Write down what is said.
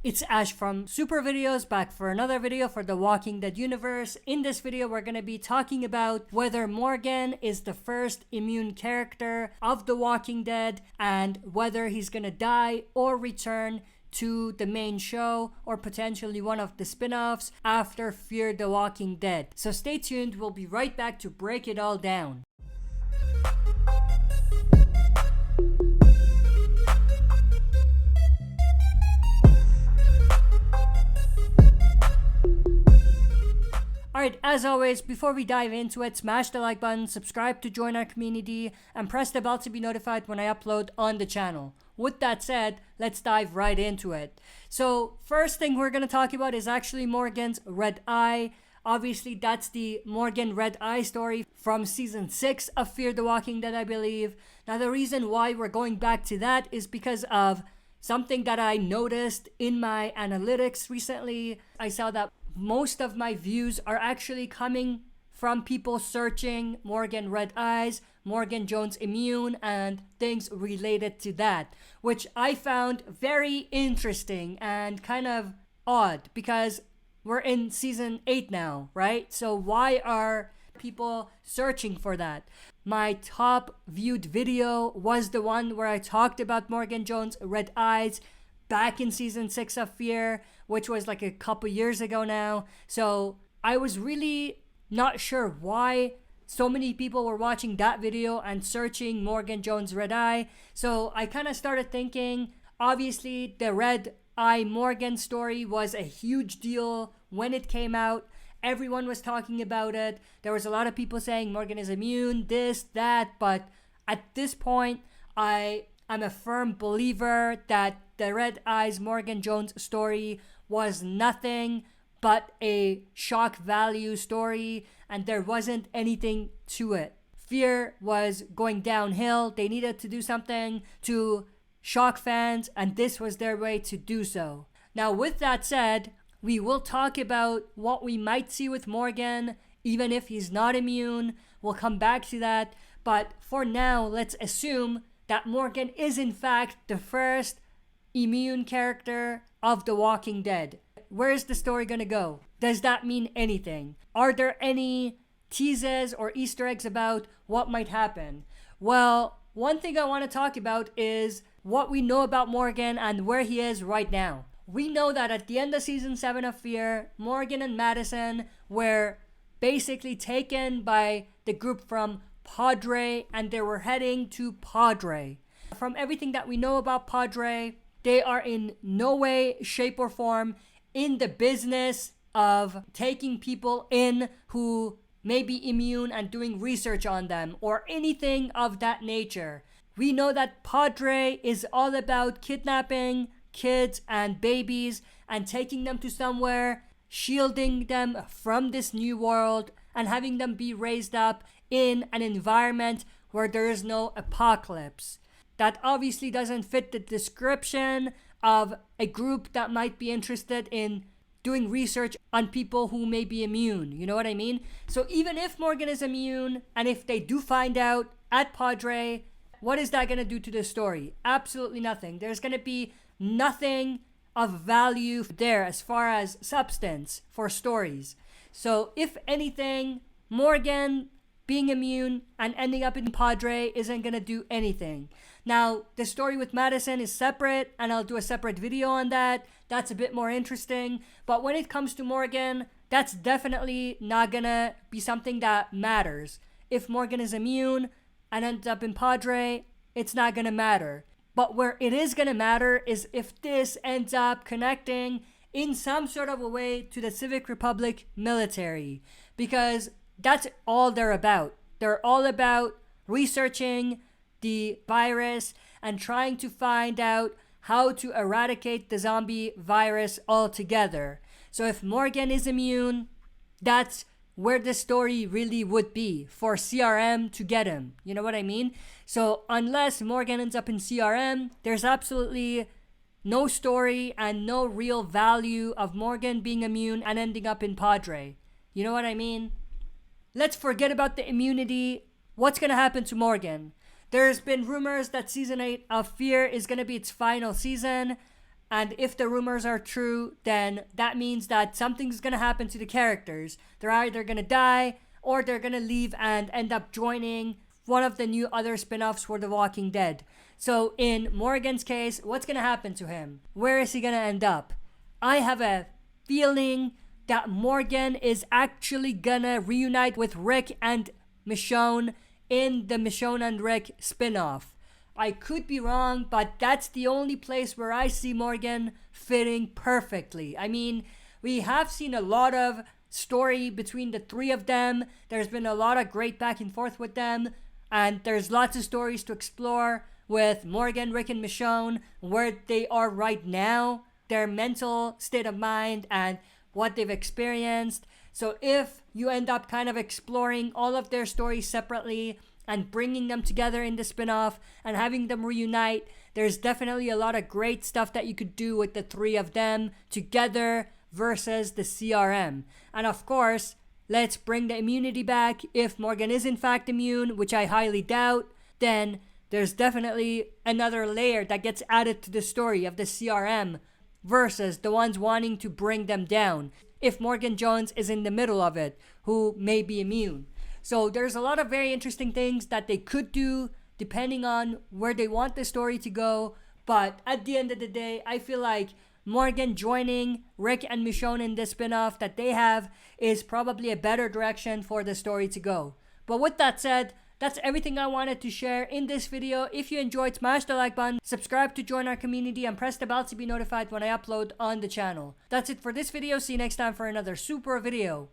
It's Ash from Super Videos, back for another video for the Walking Dead universe. In this video, we're going to be talking about whether Morgan is the first immune character of the Walking Dead and whether he's going to die or return to the main show or potentially one of the spin-offs after Fear the Walking Dead. So stay tuned, we'll be right back to break it all down. Alright, as always, before we dive into it, smash the like button, subscribe to join our community, and press the bell to be notified when I upload on the channel. With that said, let's dive right into it. So, first thing we're going to talk about is actually Morgan's red eye. Obviously, that's the Morgan red eye story from season 6 of Fear the Walking Dead, I believe. Now, the reason why we're going back to that is because of something that I noticed in my analytics recently. I saw that most of my views are actually coming from people searching Morgan red eyes, Morgan Jones immune, and things related to that, which I found very interesting and kind of odd because we're in season 8 now, right? So why are people searching for that? My top viewed video was the one where I talked about Morgan Jones red eyes back in season 6 of Fear, which was like a couple years ago now. So I was really not sure why so many people were watching that video and searching Morgan Jones red eye. So I kind of started thinking, obviously the red eye Morgan story was a huge deal when it came out. Everyone was talking about it. There was a lot of people saying Morgan is immune, this, that. But at this point, I'm a firm believer that the Red Eyes Morgan Jones story was nothing but a shock value story, and there wasn't anything to it. Fear was going downhill. They needed to do something to shock fans, and this was their way to do so. Now, with that said, we will talk about what we might see with Morgan, even if he's not immune. We'll come back to that. But for now, let's assume that Morgan is in fact the first immune character of The Walking Dead. Where is the story gonna go? Does that mean anything? Are there any teases or Easter eggs about what might happen? Well, one thing I want to talk about is what we know about Morgan and where he is right now. We know that at the end of season 7 of Fear, Morgan and Madison were basically taken by the group from Padre, and they were heading to Padre. From everything that we know about Padre, they are in no way, shape, or form in the business of taking people in who may be immune and doing research on them or anything of that nature. We know that Padre is all about kidnapping kids and babies and taking them to somewhere, shielding them from this new world, and having them be raised up in an environment where there is no apocalypse. That obviously doesn't fit the description of a group that might be interested in doing research on people who may be immune. You know what I mean? So even if Morgan is immune, and if they do find out at Padre, what is that going to do to the story? Absolutely nothing. There's going to be nothing of value there as far as substance for stories. So if anything, Morgan being immune and ending up in Padre isn't going to do anything. Now, the story with Madison is separate, and I'll do a separate video on that. That's a bit more interesting. But when it comes to Morgan, that's definitely not going to be something that matters. If Morgan is immune and ends up in Padre, it's not going to matter. But where it is going to matter is if this ends up connecting in some sort of a way to the Civic Republic military, because that's all they're about. They're all about researching the virus and trying to find out how to eradicate the zombie virus altogether. So if Morgan is immune, that's where the story really would be for CRM to get him. You know what I mean? So unless Morgan ends up in CRM, there's absolutely no story and no real value of Morgan being immune and ending up in Padre. You know what I mean? Let's forget about the immunity. What's going to happen to Morgan? There's been rumors that season 8 of Fear is going to be its final season. And if the rumors are true, then that means that something's gonna happen to the characters. They're either gonna die or they're gonna leave and end up joining one of the new other spin-offs for The Walking Dead. So in Morgan's case, what's gonna happen to him? Where is he gonna end up? I have a feeling that Morgan is actually gonna reunite with Rick and Michonne in the Michonne and Rick spin-off. I could be wrong, but that's the only place where I see Morgan fitting perfectly. I mean, we have seen a lot of story between the three of them. There's been a lot of great back and forth with them, and there's lots of stories to explore with Morgan, Rick, and Michonne, where they are right now, their mental state of mind, and what they've experienced. So if you end up kind of exploring all of their stories separately and bringing them together in the spin-off and having them reunite, there's definitely a lot of great stuff that you could do with the three of them together versus the CRM. And of course, let's bring the immunity back. If Morgan is in fact immune, which I highly doubt, then there's definitely another layer that gets added to the story of the CRM versus the ones wanting to bring them down. If Morgan Jones is in the middle of it, who may be immune. So there's a lot of very interesting things that they could do depending on where they want the story to go. But at the end of the day, I feel like Morgan joining Rick and Michonne in this spinoff that they have is probably a better direction for the story to go. But with that said, that's everything I wanted to share in this video. If you enjoyed, smash the like button, subscribe to join our community, and press the bell to be notified when I upload on the channel. That's it for this video. See you next time for another super video.